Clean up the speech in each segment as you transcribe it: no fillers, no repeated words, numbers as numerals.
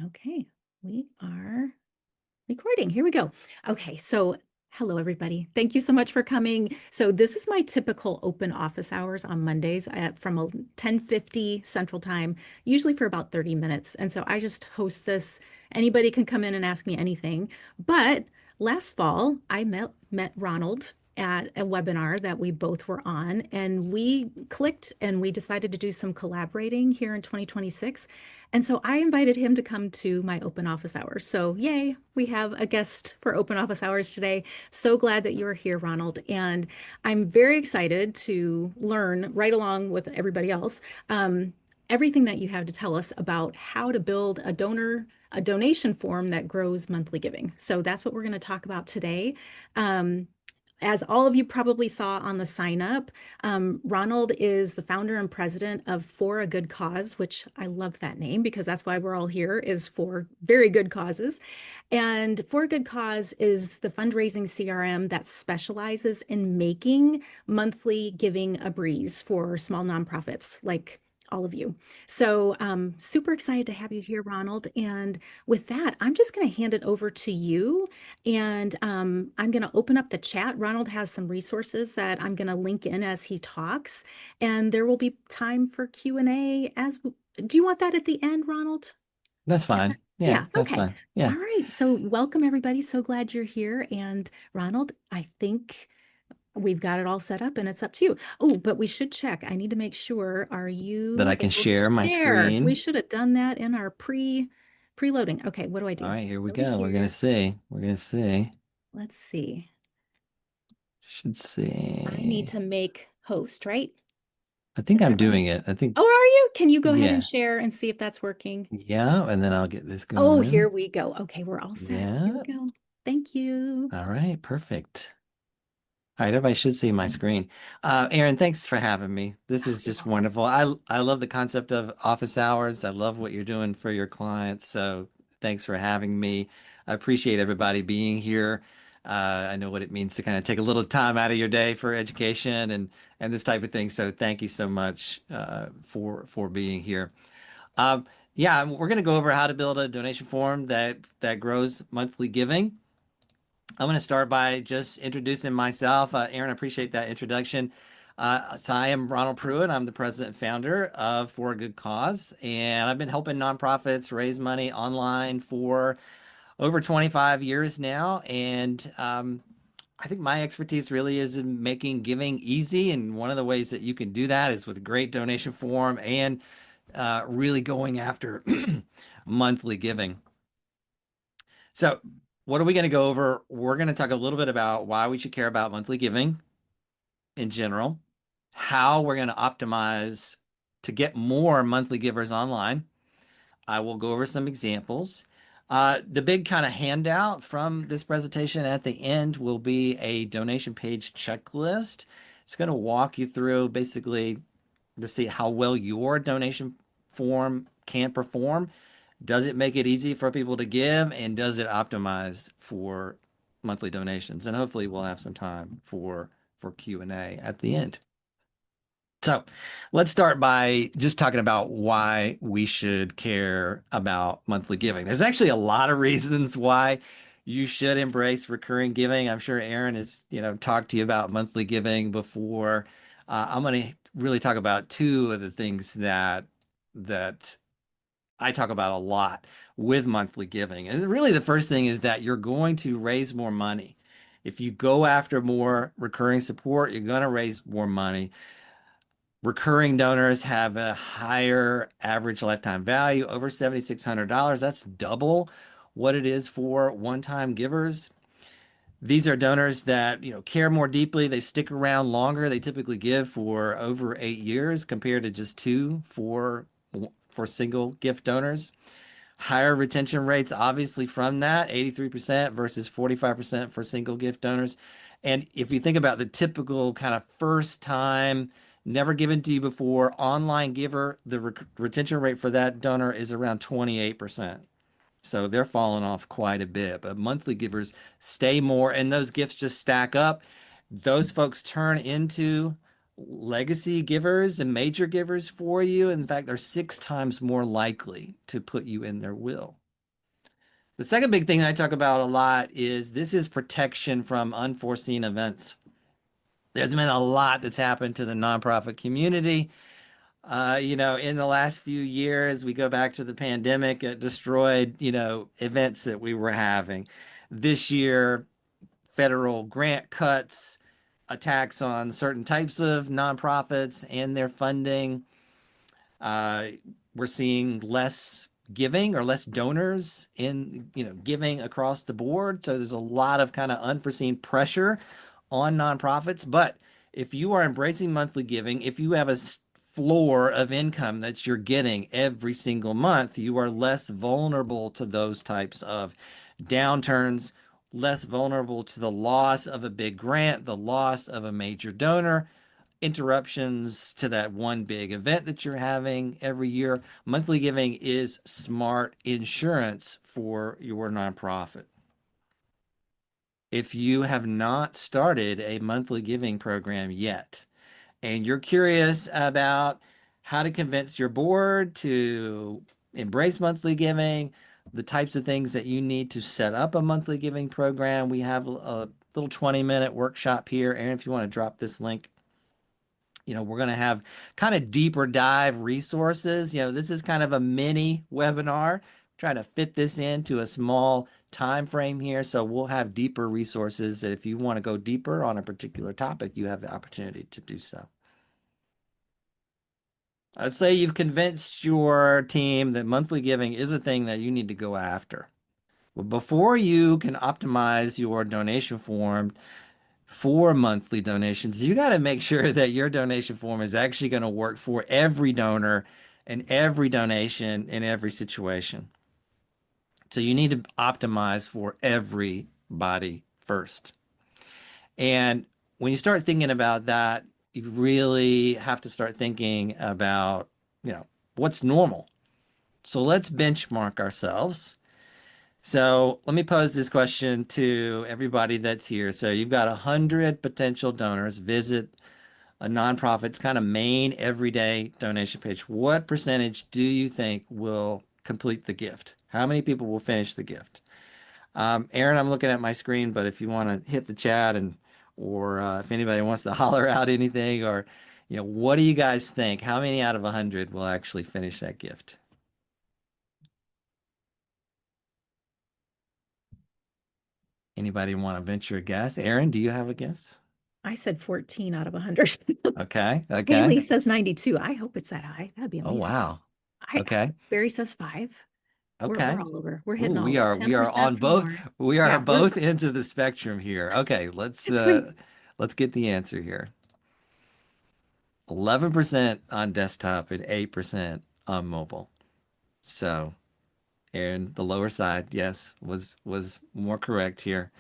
Okay, we are recording. Here we go. Okay, so hello, everybody. Thank you so much for coming. So this is my typical open office hours on Mondays from 10:50 Central Time, usually for about 30 minutes. And so I just host this. Anybody can come in and ask me anything. But last fall, I met Ronald at a webinar that we both were on, and we clicked and we decided to do some collaborating here in 2026. And so I invited him to come to my open office hours. So, yay, we have a guest for open office hours today. So glad that you're here, Ronald. And I'm very excited to learn right along with everybody else everything that you have to tell us about how to build a donation form that grows monthly giving. So that's what we're going to talk about today. Um, as all of you probably saw on the sign up, Ronald is the founder and president of For a Good Cause, which I love that name because that's why we're all here, is for very good causes. And For a Good Cause is the fundraising CRM that specializes in making monthly giving a breeze for small nonprofits like all of you. So super excited to have you here, Ronald. And with that, I'm just going to hand it over to you, and I'm going to open up the chat. Ronald has some resources that I'm going to link in as he talks, and there will be time for Q&A do you want that at the end, Ronald? That's fine. Yeah, Yeah, that's okay. fine. Yeah. All right. So welcome everybody. So glad you're here. And Ronald, I think we've got it all set up and it's up to you. Oh, but we should check. I need to make sure. Are That you I can able to share my share? We screen. should have done that in our preloading. Okay, what do I All do? right, here we Over go. We're gonna here. see. We're gonna see. Let's see. Should I need see. to make host, right? I Is think I'm that right? doing it. I think, Oh, are you? Can you go ahead and yeah. share and see if that's working? Yeah, and then I'll get this Oh, here going. we go. Okay, we're all set. Here we Yeah. go. Thank you. All right, perfect. All right, everybody should see my screen. Erin, thanks for having me. This Oh, is you're just welcome. wonderful. I love the concept of office hours. I love what you're doing for your clients. So thanks for having me. I appreciate everybody being here. I know what it means to kind of take a little time out of your day for education and this type of thing. So thank you so much for being here. Um, yeah, we're going to go over how to build a donation form that grows monthly giving. I'm going to start by just introducing myself. Aaron, I appreciate that introduction. So I am Ronald Pruitt. I'm the president and founder of For a Good Cause, and I've been helping nonprofits raise money online for over 25 years now. And I think my expertise really is in making giving easy, and one of the ways that you can do that is with a great donation form and really going after monthly giving. So, what are we going to go over? We're going to talk a little bit about why we should care about monthly giving in general, how we're going to optimize to get more monthly givers online. I will go over some examples. The big kind of handout from this presentation at the end will be a donation page checklist. It's going to walk you through basically to see how well your donation form can perform. Does it make it easy for people to give, and does it optimize for monthly donations? And hopefully we'll have some time for Q&A at the end. So let's start by just talking about why we should care about monthly giving. There's actually a lot of reasons why you should embrace recurring giving. I'm sure Erin has, talked to you about monthly giving before. I'm going to really talk about two of the things that I talk about a lot with monthly giving. And really, the first thing is that you're going to raise more money. If you go after more recurring support, you're going to raise more money. Recurring donors have a higher average lifetime value, over $7,600. That's double what it is for one-time givers. These are donors that, care more deeply. They stick around longer. They typically give for over 8 years compared to just two for single gift donors. Higher retention rates, obviously, from that 83% versus 45% for single gift donors. And if you think about the typical kind of first time, never given to you before online giver, the retention rate for that donor is around 28%. So they're falling off quite a bit. But monthly givers stay more, and those gifts just stack up. Those folks turn into legacy givers and major givers for you. In fact, they're 6 times more likely to put you in their will. The second big thing that I talk about a lot is this is protection from unforeseen events. There's been a lot that's happened to the nonprofit community. In the last few years, we go back to the pandemic, it destroyed, events that we were having. This year, federal grant cuts, attacks on certain types of nonprofits and their funding. Uh, we're seeing less giving or less donors in, giving across the board. So there's a lot of kind of unforeseen pressure on nonprofits. But if you are embracing monthly giving, if you have a floor of income that you're getting every single month, you are less vulnerable to those types of downturns, less vulnerable to the loss of a big grant, the loss of a major donor, interruptions to that one big event that you're having every year. Monthly giving is smart insurance for your nonprofit. If you have not started a monthly giving program yet, and you're curious about how to convince your board to embrace monthly giving, the types of things that you need to set up a monthly giving program, we have a little 20-minute workshop here. Aaron, if you want to drop this link, we're going to have kind of deeper dive resources. This is kind of a mini webinar. Trying to fit this into a small time frame here. So we'll have deeper resources that if you want to go deeper on a particular topic, you have the opportunity to do so. I'd say you've convinced your team that monthly giving is a thing that you need to go after. But before you can optimize your donation form for monthly donations, you got to make sure that your donation form is actually going to work for every donor and every donation in every situation. So you need to optimize for everybody first. And when you start thinking about that, you really have to start thinking about, what's normal. So let's benchmark ourselves. So let me pose this question to everybody that's here. So you've got 100 potential donors visit a nonprofit's kind of main everyday donation page. What percentage do you think will complete the gift? How many people will finish the gift? Aaron, I'm looking at my screen, but if you want to hit the chat or if anybody wants to holler out anything or, what do you guys think? How many out of 100 will actually finish that gift? Anybody want to venture a guess? Aaron, do you have a guess? I said 14 out of 100. Okay, okay. Haley says 92. I hope it's that high. That'd be Oh, amazing. wow. Okay, Barry says 5. We're okay. all over. We're Ooh, hitting all we over. are we are 10% on for both. more. We are Yeah, we're both into the spectrum here. Okay, that's great. let's get the answer here. 11% on desktop and 8% on mobile. So, Aaron, the lower side, yes, was more correct here.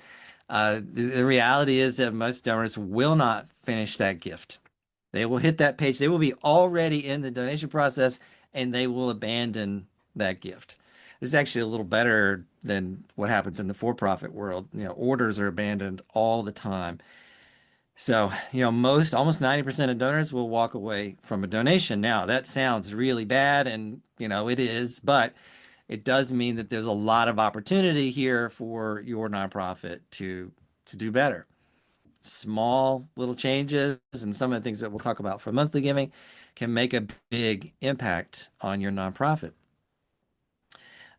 The reality is that most donors will not finish that gift. They will hit that page. They will be already in the donation process and they will abandon that gift. This is actually a little better than what happens in the for-profit world. Orders are abandoned all the time. So, almost 90% of donors will walk away from a donation. Now, that sounds really bad and, it is, but it does mean that there's a lot of opportunity here for your nonprofit to do better. Small little changes and some of the things that we'll talk about for monthly giving can make a big impact on your nonprofit.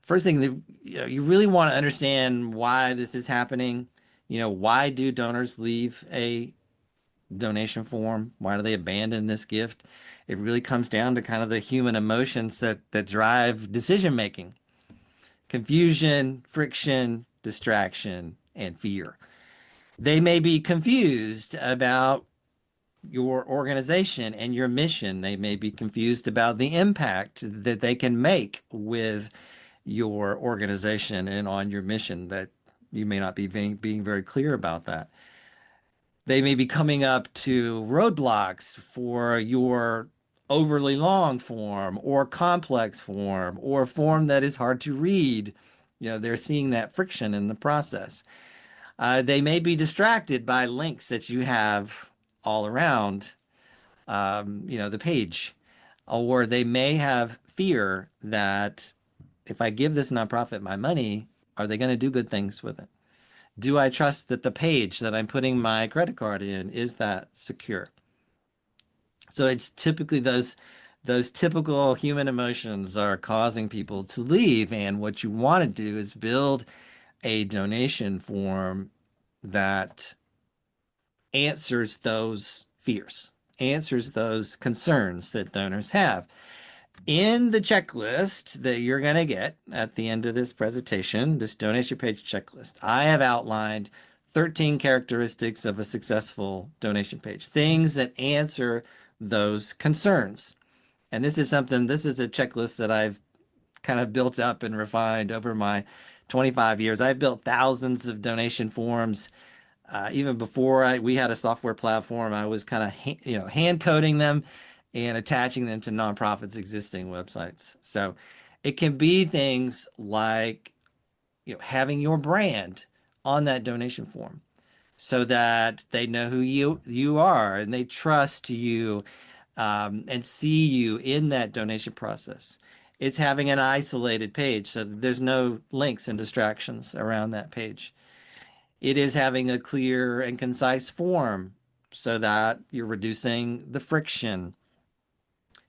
First thing that you really want to understand why this is happening. Why do donors leave a donation form? Why do they abandon this gift? It really comes down to kind of the human emotions that drive decision making. Confusion, friction, distraction, and fear. They may be confused about your organization and your mission. They may be confused about the impact that they can make with your organization and on your mission, that you may not be being very clear about that. They may be coming up to roadblocks for your overly long form or complex form or form that is hard to read. They're seeing that friction in the process. They may be distracted by links that you have all around, the page, or they may have fear that if I give this nonprofit my money, Are they going to do good things with it? Do I trust that the page that I'm putting my credit card in, is that secure? So it's typically those typical human emotions are causing people to leave. And what you want to do is build a donation form that answers those fears, answers those concerns that donors have. In the checklist that you're going to get at the end of this presentation, this donation page checklist, I have outlined 13 characteristics of a successful donation page, things that answer those concerns. And this is a checklist that I've kind of built up and refined over my 25 years. I've built thousands of donation forms. Even before we had a software platform, I was kind of hand coding them and attaching them to nonprofits' existing websites. So it can be things like having your brand on that donation form so that they know who you are and they trust you, and see you in that donation process. It's having an isolated page so that there's no links and distractions around that page. It is having a clear and concise form so that you're reducing the friction,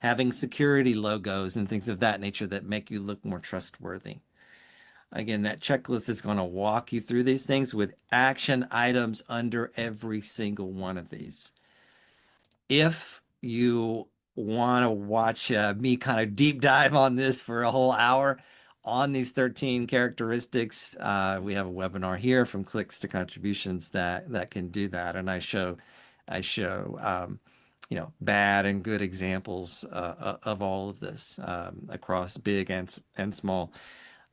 having security logos and things of that nature that make you look more trustworthy. Again, that checklist is going to walk you through these things with action items under every single one of these. If you want to watch me kind of deep dive on this for a whole hour on these 13 characteristics, we have a webinar here from clicks to contributions that can do that, and I show bad and good examples of all of this across big and small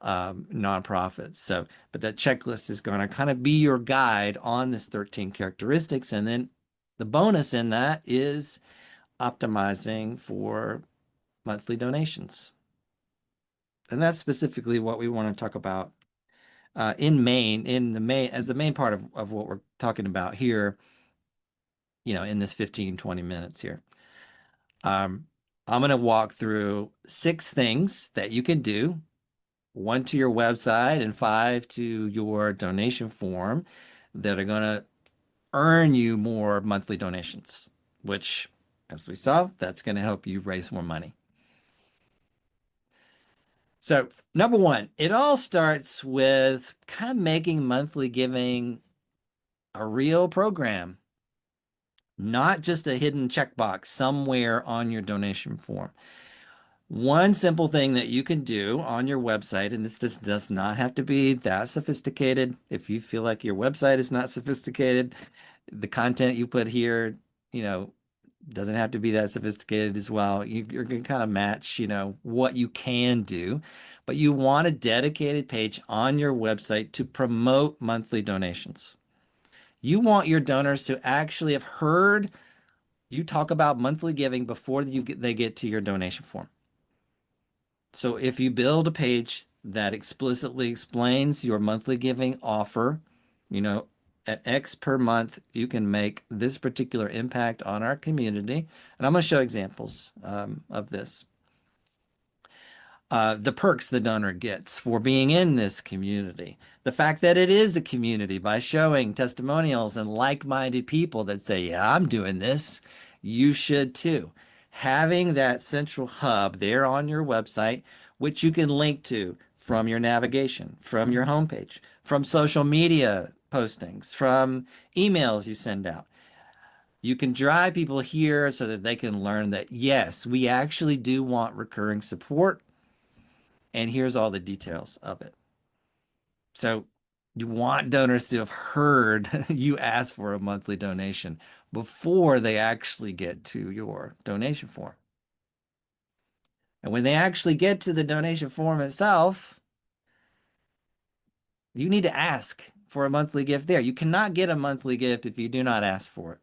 nonprofits. So, but that checklist is going to kind of be your guide on this 13 characteristics, and then the bonus in that is optimizing for monthly donations. And that's specifically what we want to talk about as the main part of what we're talking about here, in this 15, 20 minutes here. I'm going to walk through 6 things that you can do, 1 to your website and 5 to your donation form, that are going to earn you more monthly donations, which, as we saw, that's going to help you raise more money. So, number 1, it all starts with kind of making monthly giving a real program, not just a hidden checkbox somewhere on your donation form. One simple thing that you can do on your website, and this just does not have to be that sophisticated. If you feel like your website is not sophisticated, the content you put here, doesn't have to be that sophisticated as well. You're going to kind of match, what you can do, but you want a dedicated page on your website to promote monthly donations. You want your donors to actually have heard you talk about monthly giving before they get to your donation form. So if you build a page that explicitly explains your monthly giving offer, at X per month, you can make this particular impact on our community. And I'm going to show examples of this. The perks the donor gets for being in this community. The fact that it is a community by showing testimonials and like-minded people that say, yeah, I'm doing this. You should too. Having that central hub there on your website, which you can link to from your navigation, from your homepage, from social media postings, from emails you send out. You can drive people here so that they can learn that, yes, we actually do want recurring support. And here's all the details of it. So you want donors to have heard you ask for a monthly donation before they actually get to your donation form. And when they actually get to the donation form itself, you need to ask for a monthly gift there. You cannot get a monthly gift if you do not ask for it.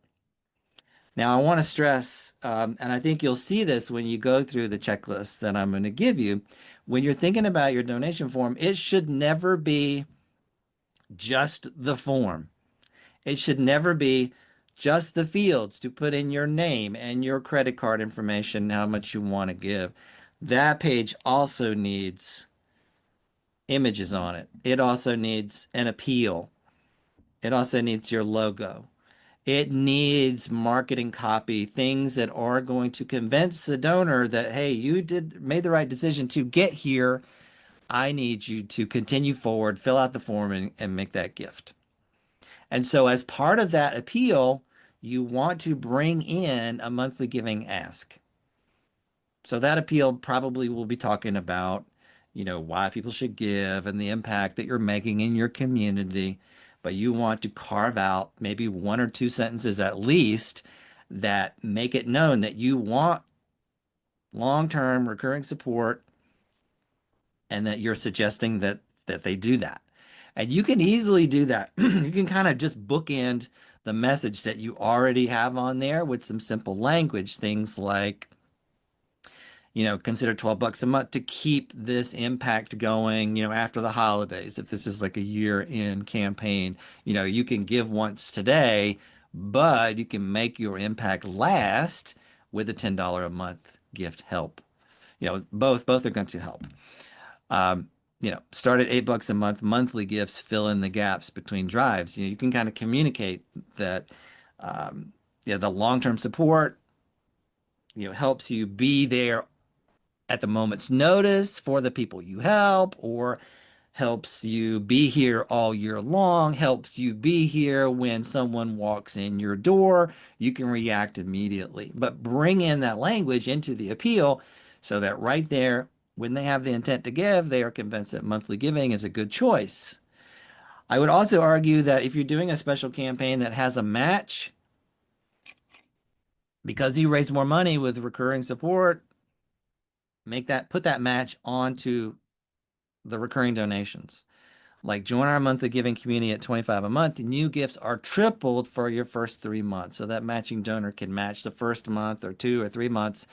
Now, I want to stress, and I think you'll see this when you go through the checklist that I'm going to give you, when you're thinking about your donation form, it should never be just the form. It should never be just the fields to put in your name and your credit card information, how much you want to give. That page also needs images on it. It also needs an appeal. It also needs your logo. It needs marketing copy, things that are going to convince the donor that, hey, you made the right decision to get here. I need you to continue forward, fill out the form, and make that gift. And so, as part of that appeal, you want to bring in a monthly giving ask. So that appeal probably will be talking about, why people should give and the impact that you're making in your community. But you want to carve out maybe one or two sentences at least that make it known that you want long-term recurring support and that you're suggesting that they do that. And you can easily do that. You can kind of just bookend the message that you already have on there with some simple language, things like, consider 12 bucks a month to keep this impact going, after the holidays. If this is like a year-end campaign, you can give once today, but you can make your impact last with a $10 a month gift help. Both are going to help. Start at 8 bucks a month, monthly gifts fill in the gaps between drives. You can kind of communicate that, the long-term support, helps you be there at the moment's notice for the people you help, or helps you be here all year long, helps you be here when someone walks in your door. You can react immediately, but bring in that language into the appeal so that right there, when they have the intent to give, they are convinced that monthly giving is a good choice. I would also argue that if you're doing a special campaign that has a match, because you raise more money with recurring support, put that match onto the recurring donations. Like join our monthly giving community at 25 a month. New gifts are tripled for your first 3 months. So that matching donor can match the first month or 2 or 3 months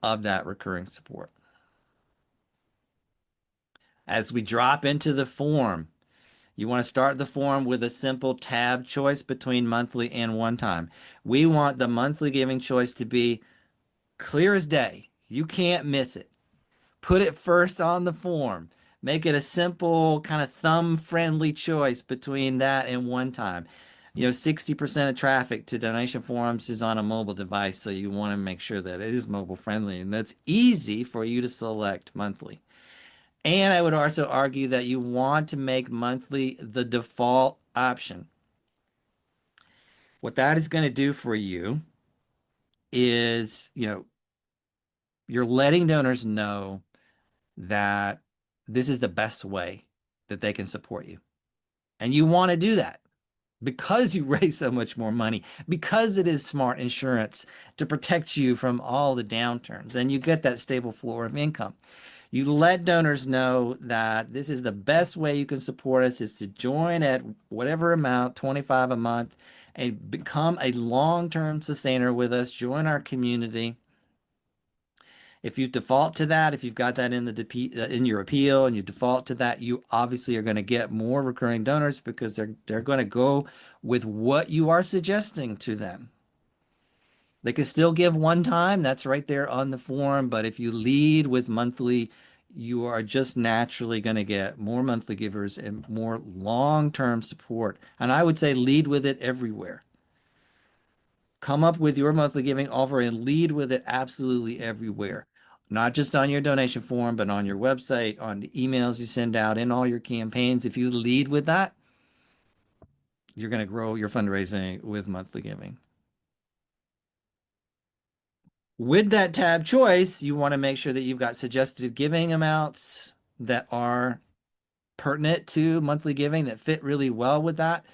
of that recurring support. As we drop into the form, you want to start the form with a simple tab choice between monthly and one time. We want the monthly giving choice to be clear as day. You can't miss it. Put it first on the form. Make it a simple, kind of thumb-friendly choice between that and one time. 60% of traffic to donation forms is on a mobile device, so you want to make sure that it is mobile friendly and that's easy for you to select monthly. And I would also argue that you want to make monthly the default option. What that is going to do for you is, you're letting donors know that this is the best way that they can support you. And you want to do that because you raise so much more money, because it is smart insurance to protect you from all the downturns, and you get that stable floor of income. You let donors know that this is the best way you can support us is to join at whatever amount, 25 a month, and become a long-term sustainer with us, join our community. If you default to that, if you've got that in your appeal and you default to that, you obviously are going to get more recurring donors because they're going to go with what you are suggesting to them. They can still give one time, that's right there on the form, but if you lead with monthly, you are just naturally going to get more monthly givers and more long-term support. And I would say lead with it everywhere. Come up with your monthly giving offer and lead with it absolutely everywhere. Not just on your donation form, but on your website, on the emails you send out, in all your campaigns. If you lead with that, you're going to grow your fundraising with monthly giving. With that tab choice, you want to make sure that you've got suggested giving amounts that are pertinent to monthly giving that fit really well with that.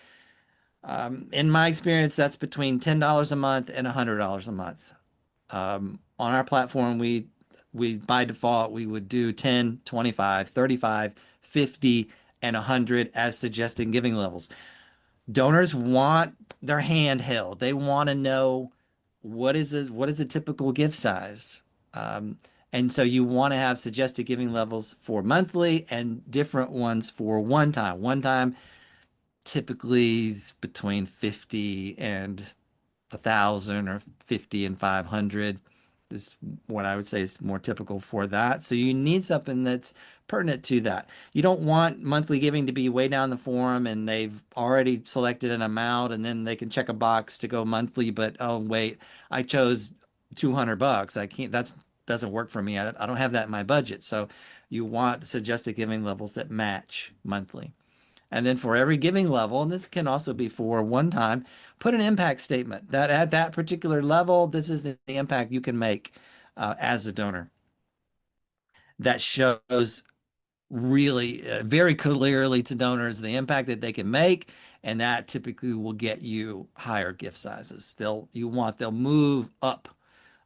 In my experience, that's between $10 a month and $100 a month. On our platform, we by default, we would do 10, 25, 35, 50, and 100 as suggested giving levels. Donors want their hand held. They want to know what is a typical gift size. And so you want to have suggested giving levels for monthly and different ones for one time. One time typically is between 50 and 1,000 or 50 and 500. is what I would say is more typical for that. So you need something that's pertinent to that. You don't want monthly giving to be way down the form and they've already selected an amount and then they can check a box to go monthly, but oh wait, I chose $200. I can't, that's doesn't work for me. I don't have that in my budget. So you want suggested giving levels that match monthly. And then for every giving level, and this can also be for one time, put an impact statement that at that particular level, this is the impact you can make as a donor. That shows really very clearly to donors the impact that they can make, and that typically will get you higher gift sizes. They'll move up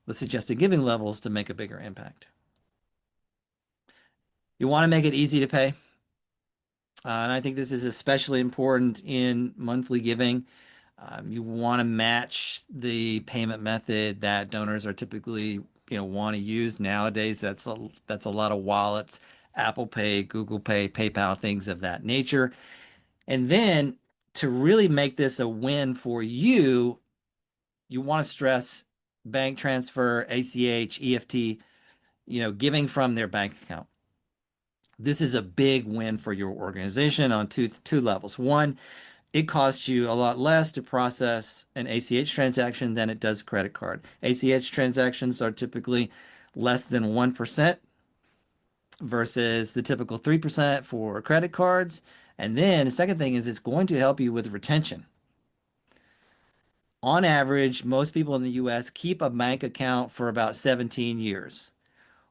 the suggested giving levels to make a bigger impact. You want to make it easy to pay. And I think this is especially important in monthly giving. You want to match the payment method that donors are typically, want to use nowadays. That's a lot of wallets, Apple Pay, Google Pay, PayPal, things of that nature. And then to really make this a win for you, you want to stress bank transfer, ACH, EFT, giving from their bank account. This is a big win for your organization on two levels. One, it costs you a lot less to process an ACH transaction than it does credit card. ACH transactions are typically less than 1% versus the typical 3% for credit cards. And then the second thing is it's going to help you with retention. On average, most people in the US keep a bank account for about 17 years.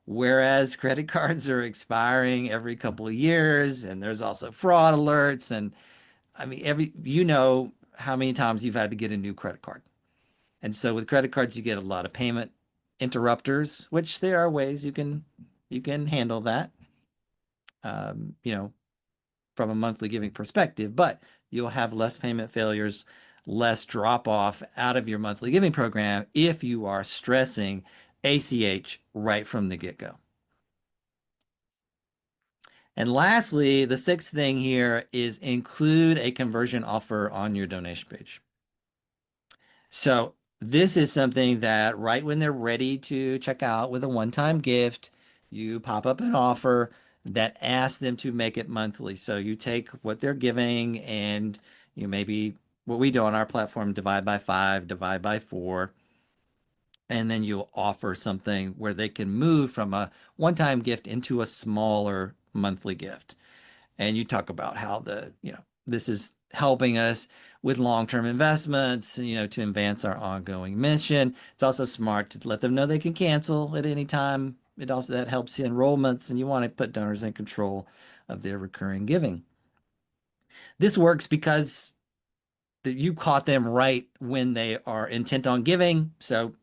Whereas credit cards are expiring every couple of years, and there's also fraud alerts. And I mean, how many times you've had to get a new credit card. And so with credit cards, you get a lot of payment interrupters, which there are ways you can handle that, um, you know, from a monthly giving perspective, but you'll have less payment failures, less drop off out of your monthly giving program if you are stressing ACH right from the get-go. And lastly, the sixth thing here is include a conversion offer on your donation page. So this is something that right when they're ready to check out with a one-time gift, you pop up an offer that asks them to make it monthly. So you take what they're giving and you maybe what we do on our platform, divide by 5, divide by 4, and then you'll offer something where they can move from a one-time gift into a smaller monthly gift. And you talk about how this is helping us with long-term investments, to advance our ongoing mission. It's also smart to let them know they can cancel at any time. That helps enrollments, and you want to put donors in control of their recurring giving. This works because you caught them right when they are intent on giving. So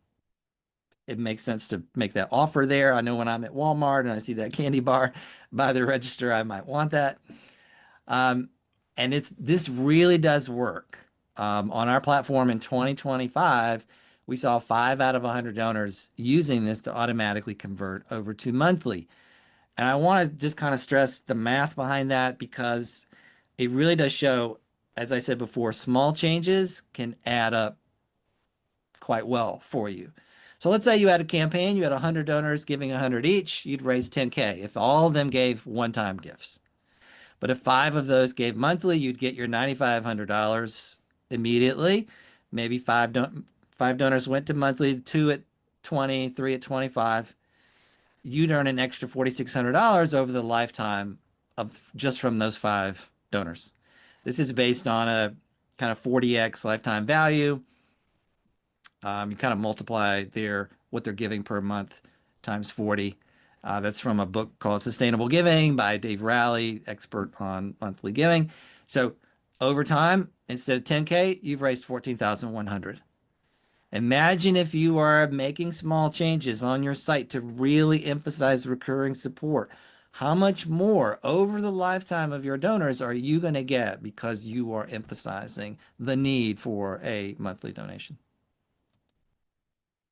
it makes sense to make that offer there. I know when I'm at Walmart and I see that candy bar by the register, I might want that. And this really does work. On our platform in 2025, we saw 5 out of 100 donors using this to automatically convert over to monthly. And I want to just kind of stress the math behind that because it really does show, as I said before, small changes can add up quite well for you. So let's say you had a campaign, you had 100 donors giving 100 each, you'd raise 10K if all of them gave one-time gifts. But if 5 of those gave monthly, you'd get your $9,500 immediately. Maybe five donors went to monthly, 2 at 20, 3 at 25. You'd earn an extra $4,600 over the lifetime of just from those 5 donors. This is based on a kind of 40x lifetime value. You kind of multiply what they're giving per month times 40. That's from a book called Sustainable Giving by Dave Rowley, expert on monthly giving. So over time, instead of 10K, you've raised 14,100. Imagine if you are making small changes on your site to really emphasize recurring support. How much more over the lifetime of your donors are you going to get because you are emphasizing the need for a monthly donation?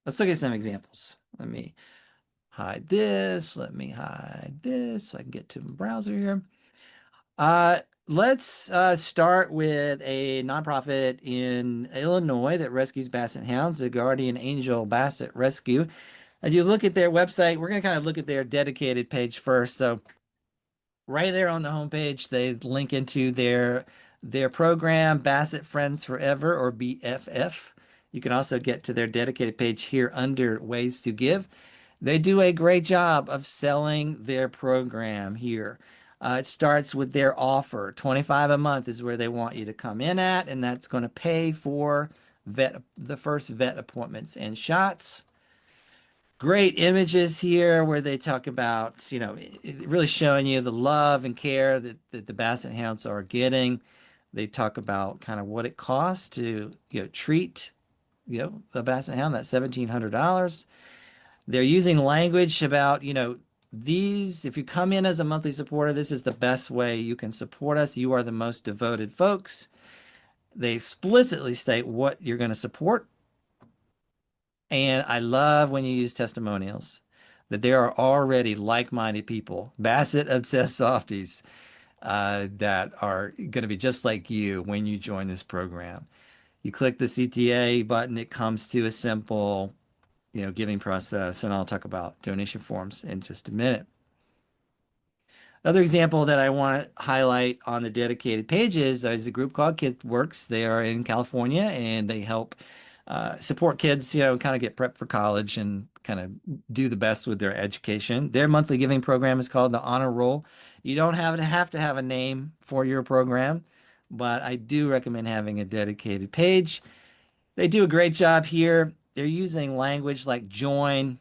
Let's look at some examples. Let me hide this. Let me hide this so I can get to the browser here. Let's start with a nonprofit in Illinois that rescues basset hounds, the Guardian Angel Basset Rescue. As you look at their website, we're going to kind of look at their dedicated page first. So right there on the homepage, they link into their program, Bassett Friends Forever, or BFF. You can also get to their dedicated page here under Ways to Give. They do a great job of selling their program here. It starts with their offer. 25 a month is where they want you to come in at, and that's going to pay for the first vet appointments and shots. Great images here where they talk about, really showing you the love and care that the Basset Hounds are getting. They talk about kind of what it costs to, treat, a Basset Hound, that's $1,700. They're using language about, these, if you come in as a monthly supporter, this is the best way you can support us. You are the most devoted folks. They explicitly state what you're going to support. And I love when you use testimonials, that there are already like-minded people, Basset obsessed softies, that are going to be just like you when you join this program. You click the CTA button, it comes to a simple, giving process, and I'll talk about donation forms in just a minute. Another example that I want to highlight on the dedicated pages is a group called Kid Works. They are in California and they help support kids, kind of get prepped for college and kind of do the best with their education. Their monthly giving program is called the Honor Roll. You don't have to have a name for your program, but I do recommend having a dedicated page. They do a great job here. They're using language like join,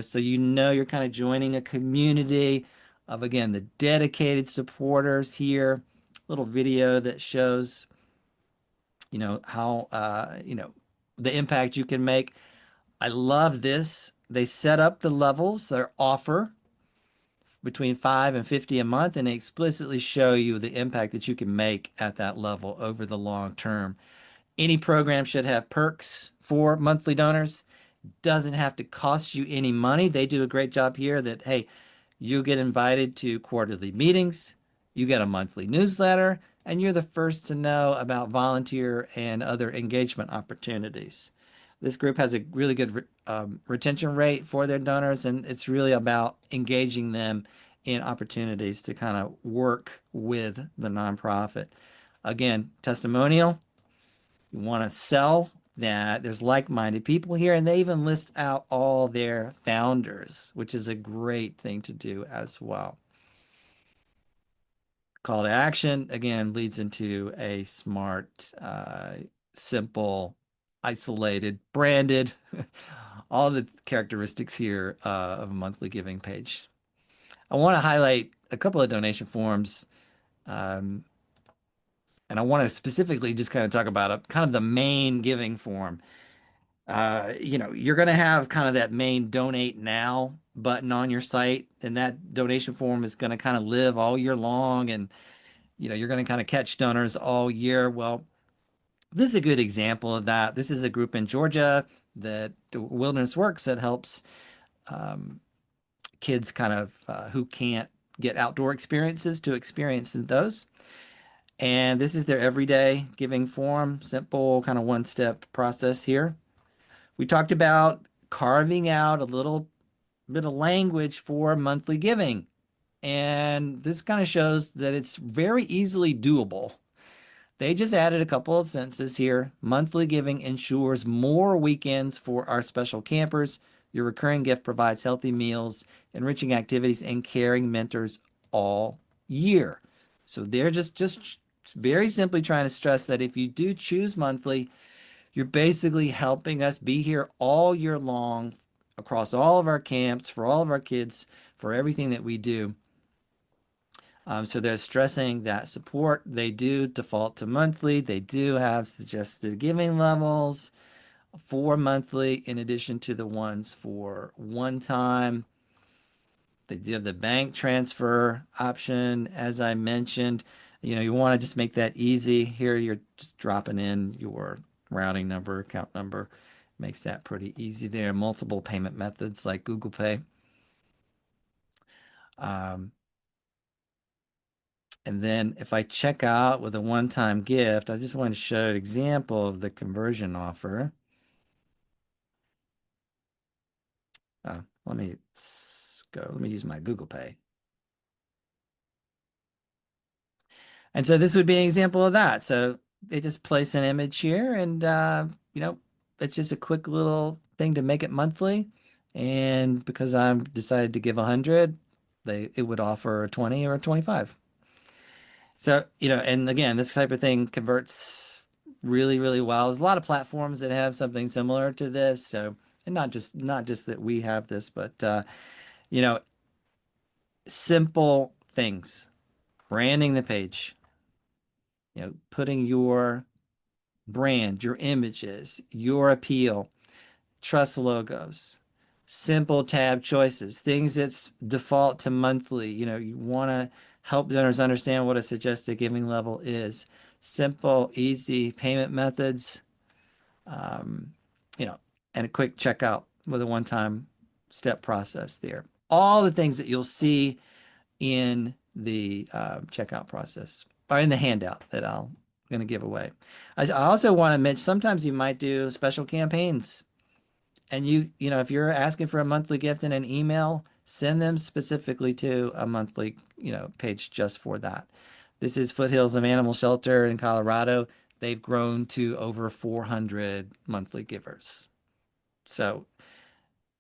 so you're kind of joining a community of, again, the dedicated supporters here. Little video that shows, how, the impact you can make. I love this. They set up the levels, their offer between 5 and 50 a month, and they explicitly show you the impact that you can make at that level over the long term. Any program should have perks for monthly donors. Doesn't have to cost you any money. They do a great job here that, hey, you get invited to quarterly meetings, you get a monthly newsletter, and you're the first to know about volunteer and other engagement opportunities. This group has a really good retention rate for their donors, and it's really about engaging them in opportunities to kind of work with the nonprofit. Again, testimonial. You want to sell that there's like-minded people here, and they even list out all their founders, which is a great thing to do as well. Call to action, again, leads into a smart, simple, isolated, branded, all the characteristics here of a monthly giving page. I want to highlight a couple of donation forms, and I want to specifically just kind of talk about kind of the main giving form. You're going to have kind of that main donate now button on your site, and that donation form is going to kind of live all year long, and you're going to kind of catch donors all year. Well, this is a good example of that. This is a group in Georgia that Wilderness Works that helps kids kind of who can't get outdoor experiences to experience those. And this is their everyday giving form, simple kind of one-step process here. We talked about carving out a little bit of language for monthly giving. And this kind of shows that it's very easily doable. They just added a couple of sentences here. Monthly giving ensures more weekends for our special campers. Your recurring gift provides healthy meals, enriching activities, and caring mentors all year. So they're just very simply trying to stress that if you do choose monthly, you're basically helping us be here all year long across all of our camps, for all of our kids, for everything that we do. So they're stressing that support. They do default to monthly. They do have suggested giving levels for monthly in addition to the ones for one time. They do have the bank transfer option, as I mentioned. You want to just make that easy. Here you're just dropping in your routing number, account number. Makes that pretty easy there. Multiple payment methods like Google Pay. And then if I check out with a one-time gift, I just want to show an example of the conversion offer. Let me go. Let me use my Google Pay. And so this would be an example of that. So they just place an image here and, it's just a quick little thing to make it monthly. And because I'm decided to give 100, it would offer a 20 or a 25. So, and again, this type of thing converts really, really well. There's a lot of platforms that have something similar to this. So, and not just that we have this, but you know, simple things, branding the page, putting your brand, your images, your appeal, trust logos, simple tab choices, things that's default to monthly. You want to help donors understand what a suggested giving level is. Simple, easy payment methods, um, you know, and a quick checkout with a one-time step process there. All the things that you'll see in the checkout process or in the handout that I'm going to give away. I also want to mention sometimes you might do special campaigns, and if you're asking for a monthly gift in an email, send them specifically to a monthly page just for that. This is Foothills of Animal Shelter in Colorado. They've grown to over 400 monthly givers. So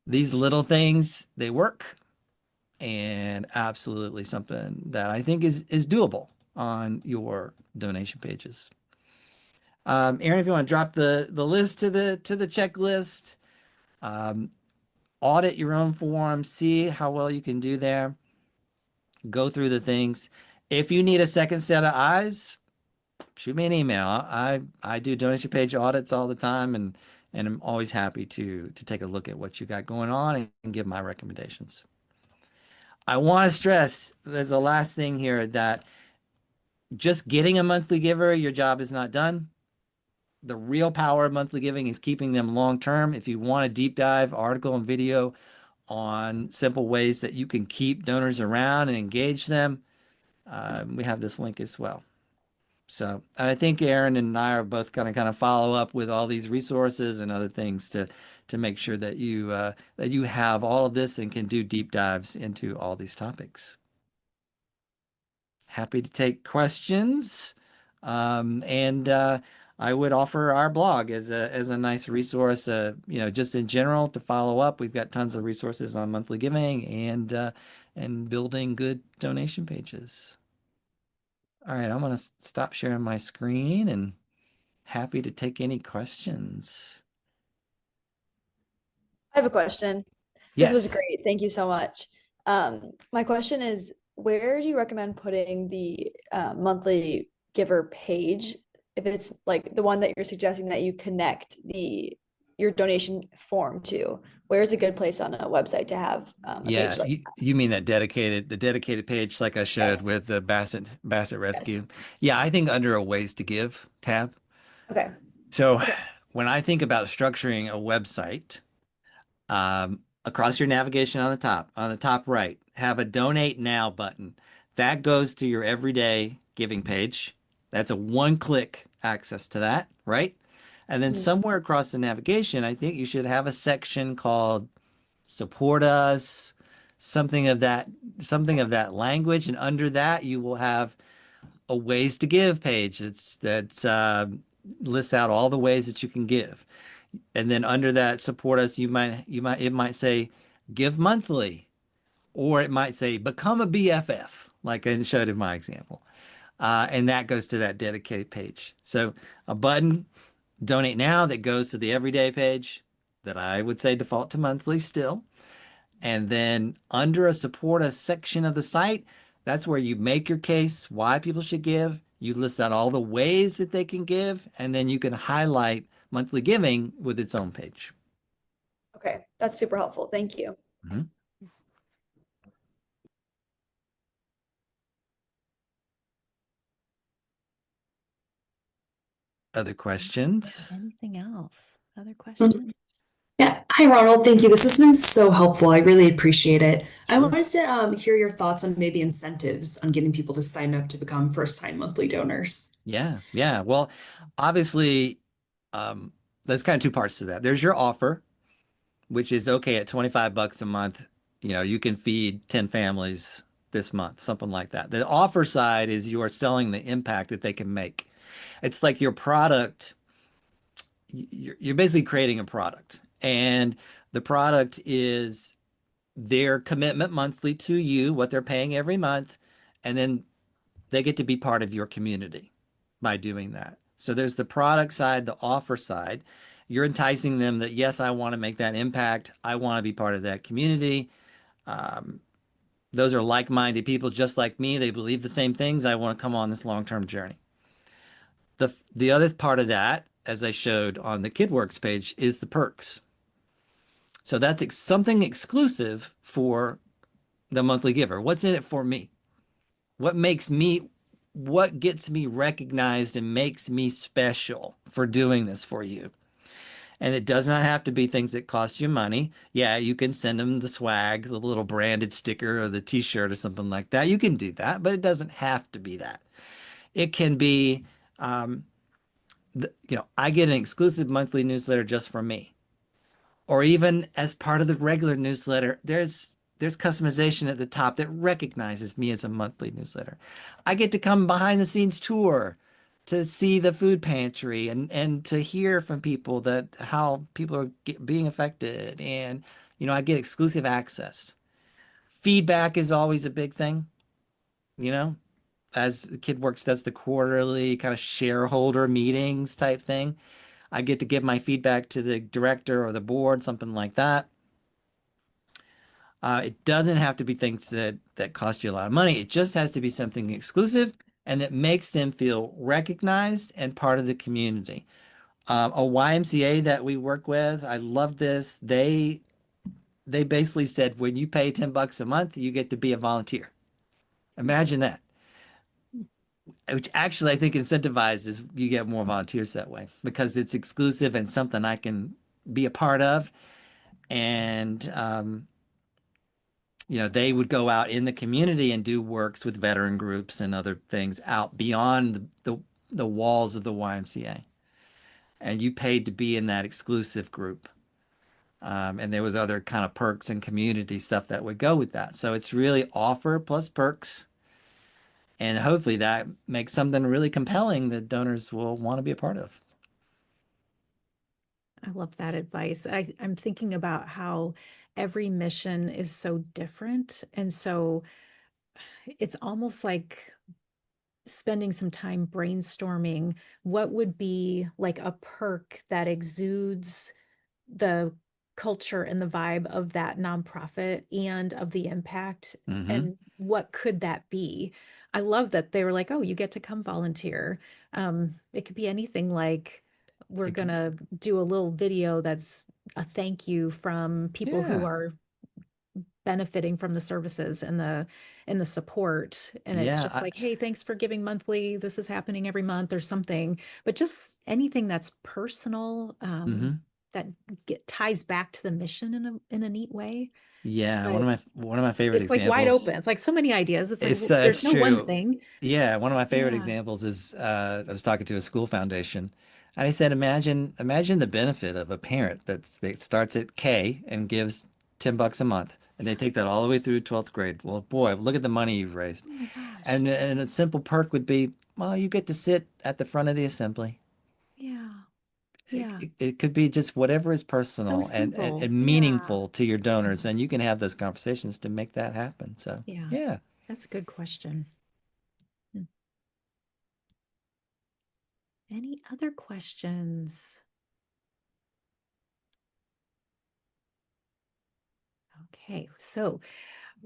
these little things, they work, and absolutely something that I think is doable on your donation pages. Erin, if you want to drop the list to the checklist, um, audit your own form, see how well you can do there, go through the things. If you need a second set of eyes, shoot me an email. I do donation page audits all the time, and I'm always happy to take a look at what you got going on and give my recommendations. I want to stress, there's the last thing here, that just getting a monthly giver, your job is not done. The real power of monthly giving is keeping them long term. If you want a deep dive article and video on simple ways that you can keep donors around and engage them, we have this link as well. So, and I think Erin and I are both going to kind of follow up with all these resources and other things to make sure that you have all of this and can do deep dives into all these topics. Happy to take questions, and I would offer our blog as a nice resource. Just in general to follow up. We've got tons of resources on monthly giving and building good donation pages. All right, I'm going to stop sharing my screen and happy to take any questions. I have a question. This was Yes. great. Thank you so much. My question is, where do you recommend putting the monthly giver page? If it's like the one that you're suggesting that you connect your donation form to, where's a good place on a website to have a Yeah, page like you mean the dedicated page like I that? showed Yes. with the Basset Rescue. Yes. Yeah, I think under a ways to give tab. Okay. So Okay. when I think about structuring a website, across your navigation on the top right, have a donate now button. That goes to your everyday giving page. That's a one-click access to that, right? And then Mhm. somewhere across the navigation, I think you should have a section called support us, something of that language. And under that, you will have a ways to give page that's lists out all the ways that you can give. And then under that support us, it might say give monthly, or it might say become a BFF, like I showed in my example. And that goes to that dedicated page. So a button, donate now, that goes to the everyday page that I would say default to monthly still. And then under a support us section of the site, that's where you make your case why people should give. You list out all the ways that they can give, and then you can highlight monthly giving with its own page. Okay. That's super helpful. Thank you. Mhm. Other questions? Anything else? Other Mhm. questions? Yeah. Hi, Ronald. Thank you. This has been so helpful. I really appreciate it. I Sure. wanted to hear your thoughts on maybe incentives on getting people to sign up to become first-time monthly donors. Yeah, yeah. Well, obviously, um, there's kind of two parts to that. There's your offer, which is okay at 25 bucks a month. You know, you can feed 10 families this month, something like that. The offer side is you are selling the impact that they can make. It's like your product, you're basically creating a product, and the product is their commitment monthly to you, what they're paying every month, and then they get to be part of your community by doing that. So there's the product side, the offer side. You're enticing them that, yes, I want to make that impact. I want to be part of that community. Um, those are like-minded people just like me. They believe the same things. I want to come on this long-term journey. The other part of that, as I showed on the KidWorks page, is the perks. So that's something exclusive for the monthly giver. What's in it for me? What makes me, what gets me recognized and makes me special for doing this for you? And it does not have to be things that cost you money. Yeah, you can send them the swag, the little branded sticker or the t-shirt or something like that. You can do that, but it doesn't have to be that. It can be, I get an exclusive monthly newsletter just for me. Or even as part of the regular newsletter, there's customization at the top that recognizes me as a monthly newsletter. I get to come behind the scenes tour to see the food pantry and to hear from people that how people are being affected, and I get exclusive access. Feedback is always a big thing, you know, as KidWorks does the quarterly kind of shareholder meetings type thing. I get to give my feedback to the director or the board, something like that. It doesn't have to be things that cost you a lot of money. It just has to be something exclusive and that makes them feel recognized and part of the community. A YMCA that we work with, I love this. They basically said, when you pay 10 bucks a month, you get to be a volunteer. Imagine that. Which actually I think incentivizes you get more volunteers that way because it's exclusive and something I can be a part of. And they would go out in the community and do works with veteran groups and other things out beyond the walls of the YMCA. And you paid to be in that exclusive group. And there was other kind of perks and community stuff that would go with that. So it's really offer plus perks. And hopefully that makes something really compelling that donors will want to be a part of. I love that advice. I'm thinking about how every mission is so different. And so it's almost like spending some time brainstorming what would be like a perk that exudes the culture and the vibe of that nonprofit and of the impact. Mm-hmm. And what could that be? I love that they were like, oh, you get to come volunteer. It could be anything like we're gonna do a little video that's a thank you from people who are benefiting from the services and the support. And it's just like, hey, thanks for giving monthly. This is happening every month or something. But just anything that's personal, that ties back to the mission in a neat way. Yeah, But one of my favorite it's like examples. wide open. It's like so many ideas. It's like It's there's no true. one thing. Yeah, one of my favorite examples is I was talking to a school foundation, and I said, imagine the benefit of a parent that starts at K and gives 10 bucks a month, and they take that all the way through 12th grade. Well, boy, look at the money you've raised. Oh my gosh. And a simple perk would be, well, you get to sit at the front of the assembly. Yeah. Yeah. It could be just whatever is personal So simple. and meaningful to your donors, and you can have those conversations to make that happen. So, yeah. That's a good question. Any other questions? Okay, so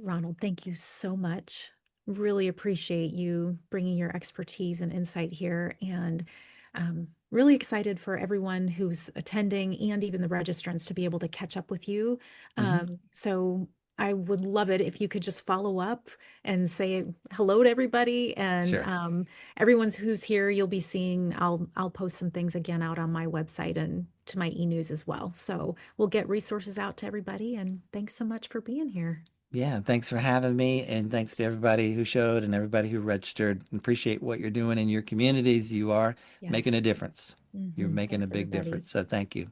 Ronald, thank you so much. Really appreciate you bringing your expertise and insight here, and really excited for everyone who's attending and even the registrants to be able to catch up with you. So I would love it if you could just follow up and say hello to everybody, and Sure. everyone's who's here, you'll be seeing, I'll post some things again out on my website and to my e-news as well. So we'll get resources out to everybody, and thanks so much for being here. Yeah, thanks for having me, and thanks to everybody who showed and everybody who registered. Appreciate what you're doing in your communities. You are making a difference. You're making Thanks, a big everybody. difference. So thank you.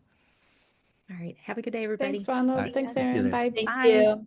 All right. Have a good day, everybody. Thanks, Ronald. All right. Thanks, See you Erin. later. Bye. Thank Bye. you.